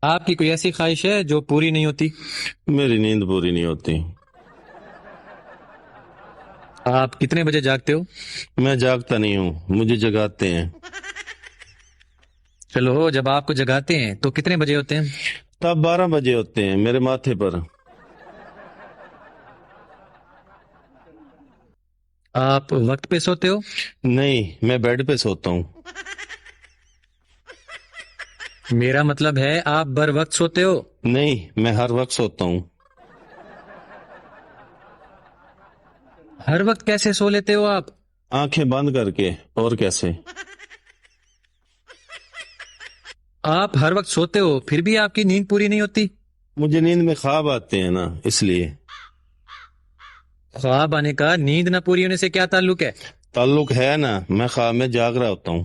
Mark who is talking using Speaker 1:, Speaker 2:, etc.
Speaker 1: آپ کی کوئی ایسی خواہش ہے جو پوری نہیں ہوتی؟
Speaker 2: میری نیند پوری نہیں ہوتی۔
Speaker 1: آپ کتنے بجے جاگتے ہو؟
Speaker 2: میں جاگتا نہیں ہوں، مجھے جگاتے ہیں۔
Speaker 1: چلو، جب آپ کو جگاتے ہیں تو کتنے بجے ہوتے ہیں؟
Speaker 2: تب 12 بجے ہوتے ہیں میرے ماتھے پر۔
Speaker 1: آپ وقت پہ سوتے ہو؟
Speaker 2: نہیں، میں بیڈ پہ سوتا ہوں۔
Speaker 1: میرا مطلب ہے آپ بر وقت سوتے ہو۔
Speaker 2: نہیں، میں ہر وقت سوتا ہوں۔
Speaker 1: ہر وقت کیسے سو لیتے ہو آپ؟
Speaker 2: آنکھیں بند کر کے، اور کیسے؟
Speaker 1: آپ ہر وقت سوتے ہو پھر بھی آپ کی نیند پوری نہیں ہوتی؟
Speaker 2: مجھے نیند میں خواب آتے ہیں نا، اس لیے۔
Speaker 1: خواب آنے کا نیند نہ پوری ہونے سے کیا تعلق ہے؟
Speaker 2: تعلق ہے نا، میں خواب میں جاگ رہا ہوتا ہوں۔